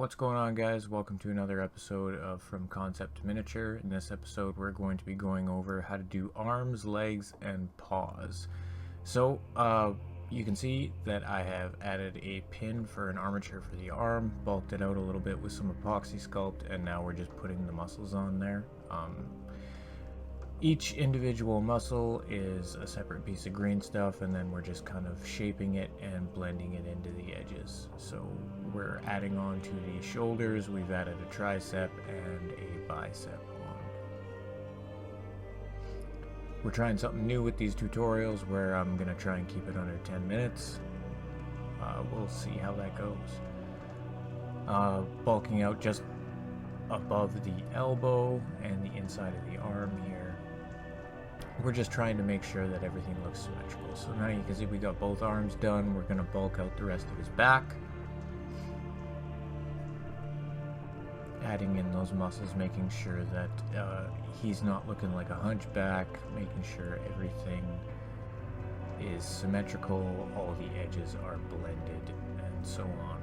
What's going on, guys? Welcome to another episode of From Concept to Miniature. In this episode, we're going to be going over how to do arms, legs, and paws. So, you can see that I have added a pin for an armature for the arm, bulked it out a little bit with some epoxy sculpt, and now we're just putting the muscles on there. Each individual muscle is a separate piece of green stuff, and then we're just kind of shaping it and blending it into the edges. So we're adding on to the shoulders, we've added a tricep and a bicep on. We're trying something new with these tutorials where I'm going to try and keep it under 10 minutes. We'll see how that goes. Bulking out just above the elbow and the inside of the arm here. We're just trying to make sure that everything looks symmetrical. So now you can see we got both arms done. We're going to bulk out the rest of his back. Adding in those muscles, making sure that he's not looking like a hunchback, making sure everything is symmetrical, all the edges are blended, and so on.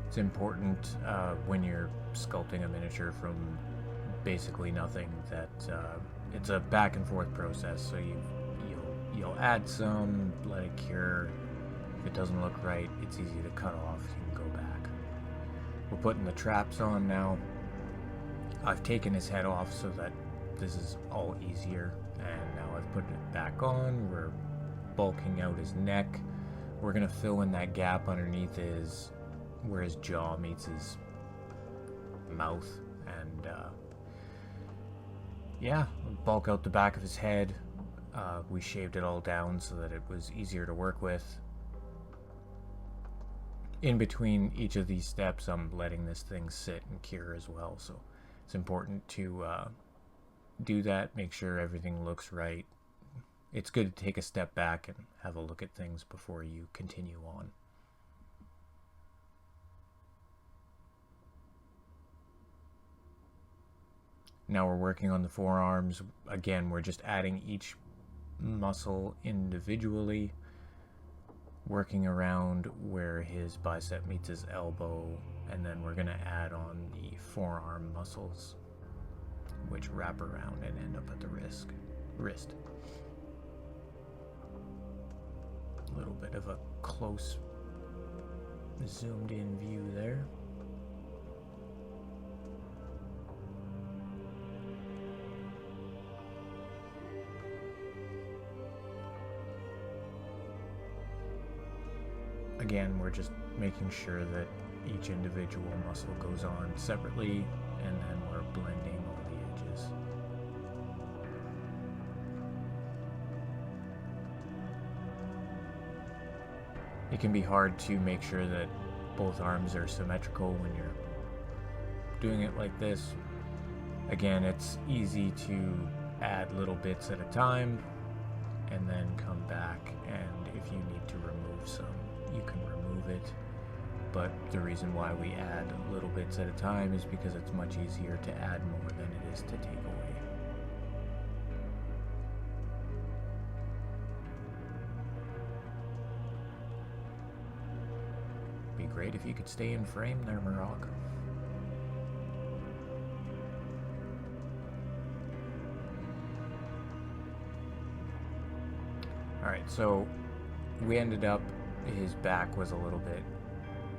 It's important when you're sculpting a miniature from basically nothing that it's a back and forth process. So you'll add some, let it cure. If it doesn't look right, it's easy to cut off. You can go back. We're putting the traps on now. I've taken his head off so that this is all easier, and now I've put it back on. We're bulking out his neck. We're gonna fill in that gap underneath where his jaw meets his mouth, and yeah, bulk out the back of his head. We shaved it all down so that it was easier to work with. In between each of these steps, I'm letting this thing sit and cure as well, so it's important to do that, make sure everything looks right. It's good to take a step back and have a look at things before you continue on. Now we're working on the forearms. Again, we're just adding each muscle individually, working around where his bicep meets his elbow, and then we're going to add on the forearm muscles, which wrap around and end up at the wrist. A little bit of a close zoomed in view there. Again, we're just making sure that each individual muscle goes on separately, and then we're blending all the edges. It can be hard to make sure that both arms are symmetrical when you're doing it like this. Again, it's easy to add little bits at a time and then come back, and if you need to remove some, you can remove it, but the reason why we add little bits at a time is because it's much easier to add more than it is to take away. Be great if you could stay in frame there, Marok. Alright, so we ended up, his back was a little bit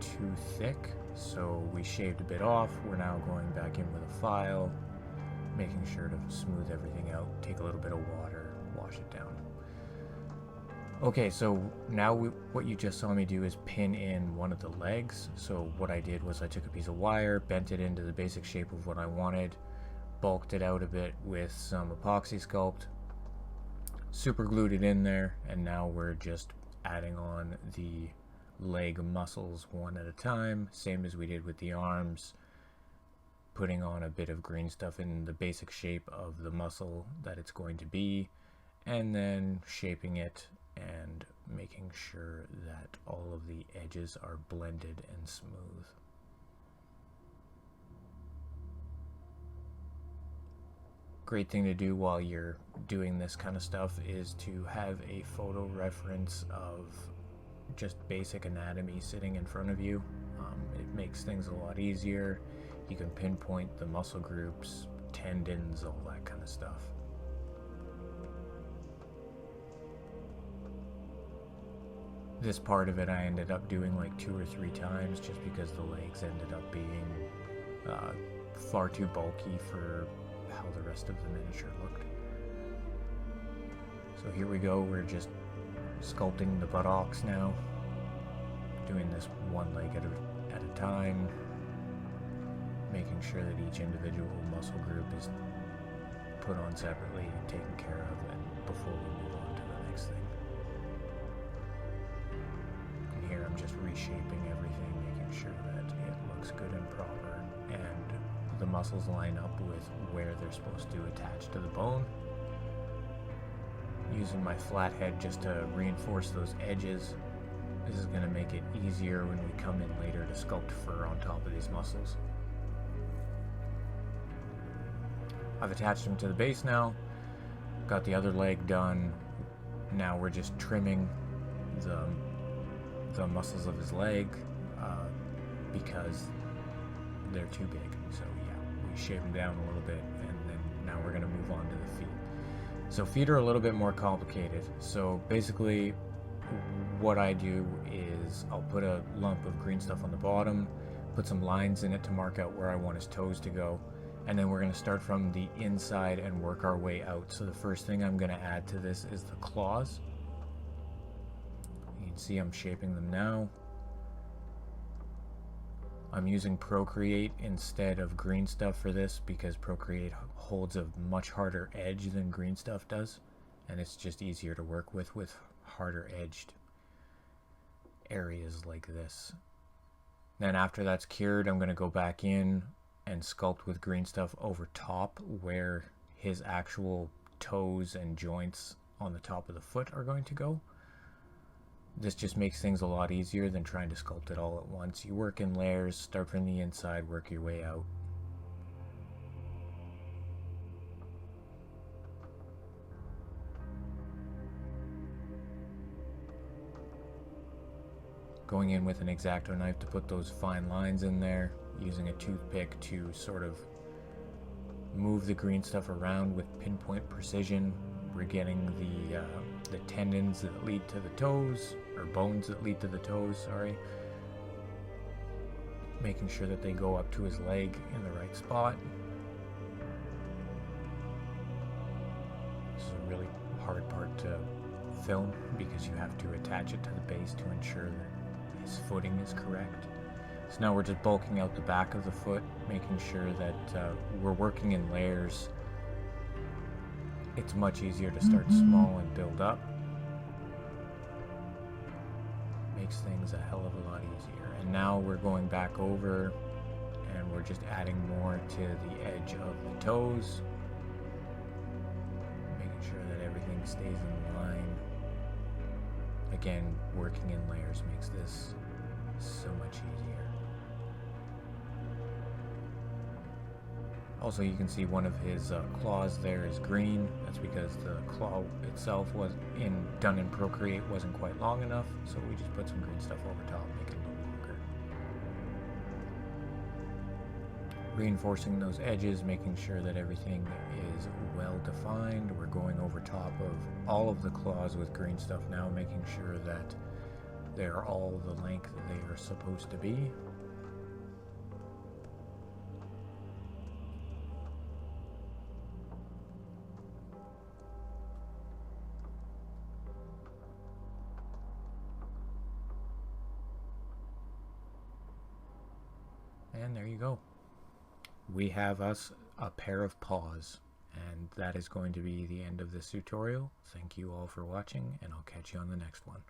too thick, so we shaved a bit off. We're now going back in with a file, making sure to smooth everything out, take a little bit of water, wash it down. Okay, so now what you just saw me do is pin in one of the legs. So what I did was I took a piece of wire, bent it into the basic shape of what I wanted, bulked it out a bit with some epoxy sculpt, super glued it in there, and now we're just adding on the leg muscles one at a time, same as we did with the arms, putting on a bit of green stuff in the basic shape of the muscle that it's going to be, and then shaping it and making sure that all of the edges are blended and smooth. Great thing to do while you're doing this kind of stuff is to have a photo reference of just basic anatomy sitting in front of you. It makes things a lot easier. You can pinpoint the muscle groups, tendons, all that kind of stuff. This part of it I ended up doing like 2 or 3 times just because the legs ended up being far too bulky for how the rest of the miniature looked. So here we go, we're just sculpting the buttocks now, doing this one leg at a time, making sure that each individual muscle group is put on separately and taken care of and before we move on to the next thing. And here I'm just reshaping everything, making sure that it looks good and proper and the muscles line up with where they're supposed to attach to the bone. Using my flathead just to reinforce those edges. This is going to make it easier when we come in later to sculpt fur on top of these muscles. I've attached him to the base now, got the other leg done. Now we're just trimming the muscles of his leg because they're too big. So yeah, we shave them down a little bit and then now we're going to move on to the feet. So feet are a little bit more complicated. So basically what I do is I'll put a lump of green stuff on the bottom, put some lines in it to mark out where I want his toes to go, and then we're going to start from the inside and work our way out. So the first thing I'm going to add to this is the claws. You can see I'm shaping them now. I'm using Procreate instead of green stuff for this because Procreate holds a much harder edge than green stuff does, and it's just easier to work with harder edged areas like this. Then after that's cured, I'm going to go back in and sculpt with green stuff over top where his actual toes and joints on the top of the foot are going to go. This just makes things a lot easier than trying to sculpt it all at once. You work in layers, start from the inside, work your way out. Going in with an X-Acto knife to put those fine lines in there, using a toothpick to sort of move the green stuff around with pinpoint precision. We're getting the tendons that lead to the toes, or bones that lead to the toes, sorry. Making sure that they go up to his leg in the right spot. This is a really hard part to film because you have to attach it to the base to ensure that his footing is correct. So now we're just bulking out the back of the foot, making sure that we're working in layers. It's much easier to start small and build up. Makes things a hell of a lot easier. And now we're going back over and we're just adding more to the edge of the toes. Making sure that everything stays in line. Again, working in layers makes this so much easier. Also, you can see one of his claws there is green. That's because the claw itself was done in Procreate wasn't quite long enough, so we just put some green stuff over top, make it a little longer. Reinforcing those edges, making sure that everything is well defined. We're going over top of all of the claws with green stuff now, making sure that they're all the length they are supposed to be. And there you go. We have us a pair of paws, and that is going to be the end of this tutorial. Thank you all for watching, and I'll catch you on the next one.